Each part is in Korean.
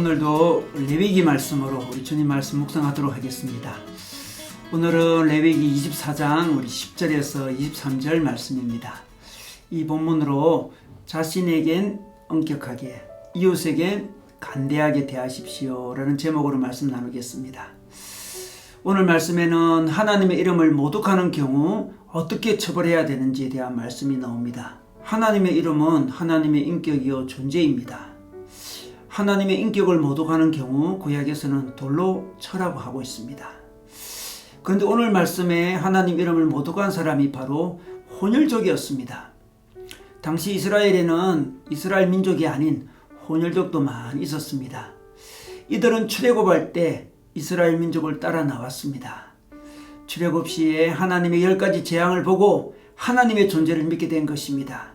오늘도 레위기 말씀으로 우리 주님 말씀 묵상하도록 하겠습니다. 오늘은 레위기 24장 우리 10절에서 23절 말씀입니다. 이 본문으로 자신에겐 엄격하게 이웃에겐 간대하게 대하십시오 라는 제목으로 말씀 나누겠습니다. 오늘 말씀에는 하나님의 이름을 모독하는 경우 어떻게 처벌해야 되는지에 대한 말씀이 나옵니다. 하나님의 이름은 하나님의 인격이요 존재입니다. 하나님의 인격을 모독하는 경우 구약에서는 돌로 쳐라고 하고 있습니다. 그런데 오늘 말씀에 하나님 이름을 모독한 사람이 바로 혼혈족이었습니다. 당시 이스라엘에는 이스라엘 민족이 아닌 혼혈족도 많이 있었습니다. 이들은 출애굽할 때 이스라엘 민족을 따라 나왔습니다. 출애굽 시에 하나님의 10가지 재앙을 보고 하나님의 존재를 믿게 된 것입니다.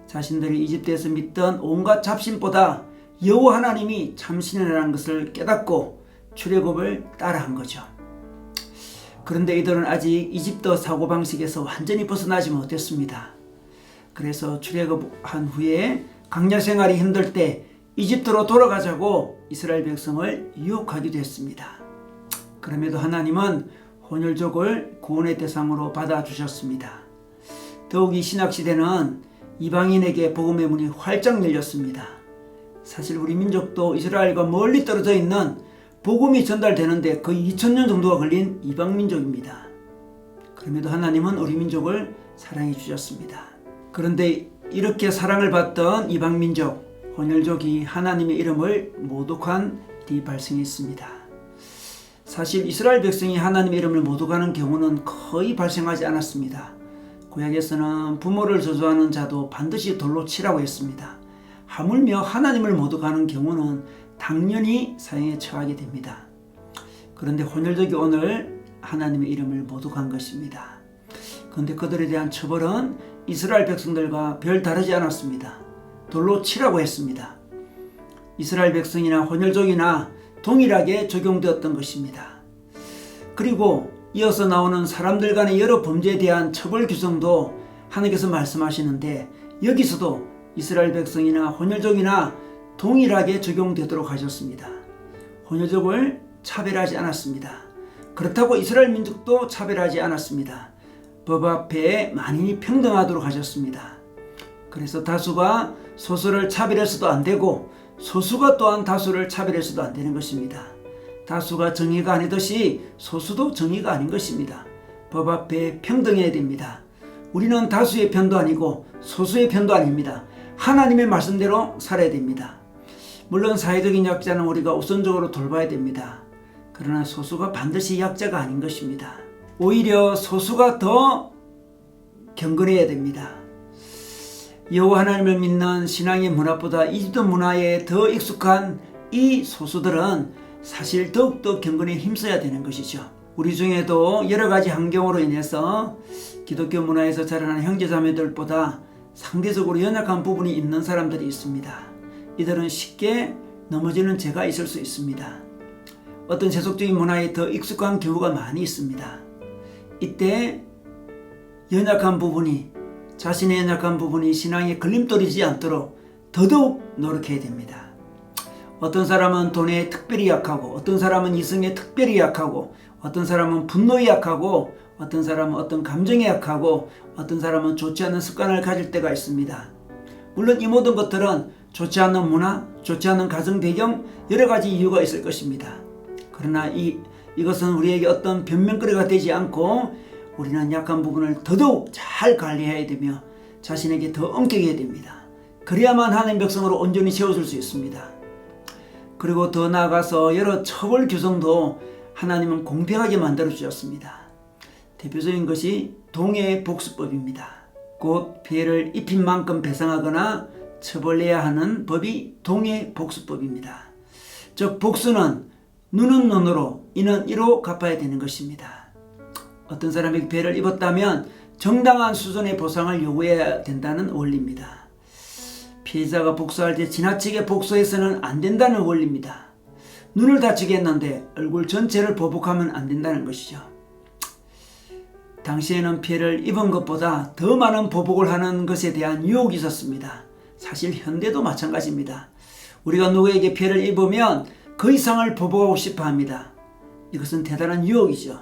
자신들이 이집트에서 믿던 온갖 잡신보다 여호와 하나님이 참신이라는 것을 깨닫고 출애굽을 따라한 거죠. 그런데 이들은 아직 이집트 사고방식에서 완전히 벗어나지 못했습니다. 그래서 출애굽한 후에 광야 생활이 힘들 때 이집트로 돌아가자고 이스라엘 백성을 유혹하기도 했습니다. 그럼에도 하나님은 혼혈족을 구원의 대상으로 받아주셨습니다. 더욱이 신약시대는 이방인에게 복음의 문이 활짝 열렸습니다. 사실 우리 민족도 이스라엘과 멀리 떨어져 있는 복음이 전달되는데 거의 2000년 정도가 걸린 이방민족입니다. 그럼에도 하나님은 우리 민족을 사랑해 주셨습니다. 그런데 이렇게 사랑을 받던 이방민족, 혼혈족이 하나님의 이름을 모독한 일이 발생했습니다. 사실 이스라엘 백성이 하나님의 이름을 모독하는 경우는 거의 발생하지 않았습니다. 구약에서는 부모를 저주하는 자도 반드시 돌로 치라고 했습니다. 하물며 하나님을 모독하는 경우는 당연히 사형에 처하게 됩니다. 그런데 혼혈족이 오늘 하나님의 이름을 모독한 것입니다. 그런데 그들에 대한 처벌은 이스라엘 백성들과 별 다르지 않았습니다. 돌로 치라고 했습니다. 이스라엘 백성이나 혼혈족이나 동일하게 적용되었던 것입니다. 그리고 이어서 나오는 사람들 간의 여러 범죄에 대한 처벌 규정도 하나님께서 말씀하시는데 여기서도 이스라엘 백성이나 혼혈족이나 동일하게 적용되도록 하셨습니다. 혼혈족을 차별하지 않았습니다. 그렇다고 이스라엘 민족도 차별하지 않았습니다. 법 앞에 만인이 평등하도록 하셨습니다. 그래서 다수가 소수를 차별해서도 안 되고 소수가 또한 다수를 차별해서도 안 되는 것입니다. 다수가 정의가 아니듯이 소수도 정의가 아닌 것입니다. 법 앞에 평등해야 됩니다. 우리는 다수의 편도 아니고 소수의 편도 아닙니다. 하나님의 말씀대로 살아야 됩니다. 물론 사회적인 약자는 우리가 우선적으로 돌봐야 됩니다. 그러나 소수가 반드시 약자가 아닌 것입니다. 오히려 소수가 더 경건해야 됩니다. 여호와 하나님을 믿는 신앙의 문화보다 이집트 문화에 더 익숙한 이 소수들은 사실 더욱더 경건에 힘써야 되는 것이죠. 우리 중에도 여러 가지 환경으로 인해서 기독교 문화에서 자라난 형제자매들보다 상대적으로 연약한 부분이 있는 사람들이 있습니다. 이들은 쉽게 넘어지는 죄가 있을 수 있습니다. 어떤 세속적인 문화에 더 익숙한 경우가 많이 있습니다. 이때 자신의 연약한 부분이 신앙에 걸림돌이지 않도록 더더욱 노력해야 됩니다. 어떤 사람은 돈에 특별히 약하고, 어떤 사람은 이성에 특별히 약하고, 어떤 사람은 분노에 약하고, 어떤 사람은 어떤 감정에 약하고, 어떤 사람은 좋지 않은 습관을 가질 때가 있습니다. 물론 이 모든 것들은 좋지 않은 문화, 좋지 않은 가정 배경, 여러 가지 이유가 있을 것입니다. 그러나 이것은 우리에게 어떤 변명거리가 되지 않고 우리는 약한 부분을 더더욱 잘 관리해야 되며 자신에게 더 엄격해야 됩니다. 그래야만 하나님 백성으로 온전히 세워질 수 있습니다. 그리고 더 나아가서 여러 처벌 규정도 하나님은 공평하게 만들어 주셨습니다. 대표적인 것이 동해복수법입니다. 곧 피해를 입힌 만큼 배상하거나 처벌해야 하는 법이 동해복수법입니다. 즉 복수는 눈은 눈으로 이는 이로 갚아야 되는 것입니다. 어떤 사람에게 피해를 입었다면 정당한 수준의 보상을 요구해야 된다는 원리입니다. 피해자가 복수할 때 지나치게 복수해서는 안 된다는 원리입니다. 눈을 다치게 했는데 얼굴 전체를 보복하면 안 된다는 것이죠. 당시에는 피해를 입은 것보다 더 많은 보복을 하는 것에 대한 유혹이 있었습니다. 사실 현대도 마찬가지입니다. 우리가 누구에게 피해를 입으면 그 이상을 보복하고 싶어 합니다. 이것은 대단한 유혹이죠.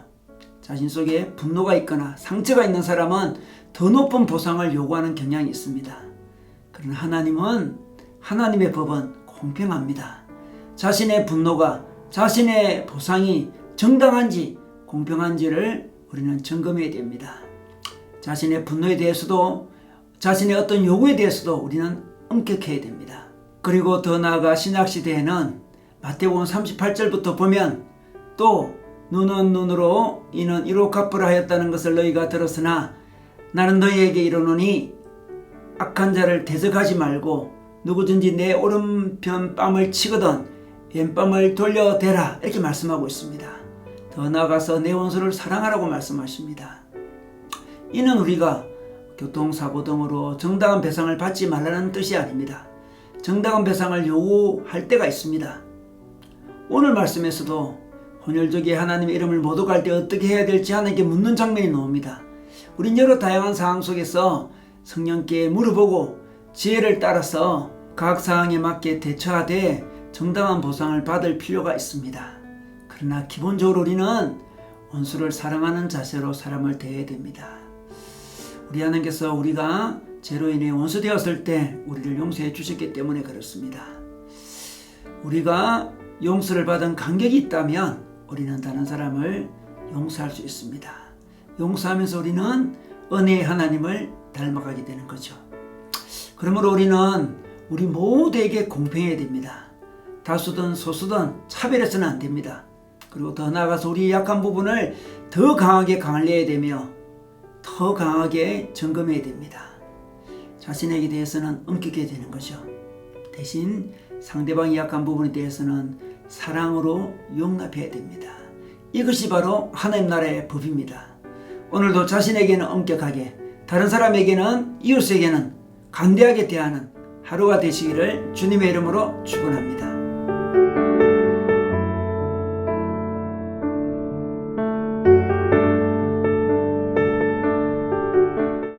자신 속에 분노가 있거나 상처가 있는 사람은 더 높은 보상을 요구하는 경향이 있습니다. 그러나 하나님의 법은 공평합니다. 자신의 분노가, 자신의 보상이 정당한지 공평한지를 우리는 점검해야 됩니다. 자신의 분노에 대해서도, 자신의 어떤 요구에 대해서도 우리는 엄격해야 됩니다. 그리고 더 나아가 신약시대에는 마태복음 38절부터 보면 또 눈은 눈으로 이는 이로 갚으라 하였다는 것을 너희가 들었으나 나는 너희에게 이르노니 악한 자를 대적하지 말고 누구든지 내 오른편 뺨을 치거든 왼뺨을 돌려대라, 이렇게 말씀하고 있습니다. 더 나아가서 내 원수를 사랑하라고 말씀하십니다. 이는 우리가 교통사고 등으로 정당한 배상을 받지 말라는 뜻이 아닙니다. 정당한 배상을 요구할 때가 있습니다. 오늘 말씀에서도 혼혈족이 하나님의 이름을 모독할 때 어떻게 해야 될지 하나님께 묻는 장면이 나옵니다. 우린 여러 다양한 상황 속에서 성령께 물어보고 지혜를 따라서 각 상황에 맞게 대처하되 정당한 보상을 받을 필요가 있습니다. 그러나 기본적으로 우리는 원수를 사랑하는 자세로 사람을 대해야 됩니다. 우리 하나님께서 우리가 죄로 인해 원수 되었을 때 우리를 용서해 주셨기 때문에 그렇습니다. 우리가 용서를 받은 간격이 있다면 우리는 다른 사람을 용서할 수 있습니다. 용서하면서 우리는 은혜의 하나님을 닮아가게 되는 거죠. 그러므로 우리는 우리 모두에게 공평해야 됩니다. 다수든 소수든 차별해서는 안 됩니다. 그리고 더 나아가서 우리의 약한 부분을 더 강하게 강화해야 되며 더 강하게 점검해야 됩니다. 자신에게 대해서는 엄격해야 되는 거죠. 대신 상대방이 약한 부분에 대해서는 사랑으로 용납해야 됩니다. 이것이 바로 하나님 나라의 법입니다. 오늘도 자신에게는 엄격하게, 다른 사람에게는, 이웃에게는 간대하게 대하는 하루가 되시기를 주님의 이름으로 축원합니다.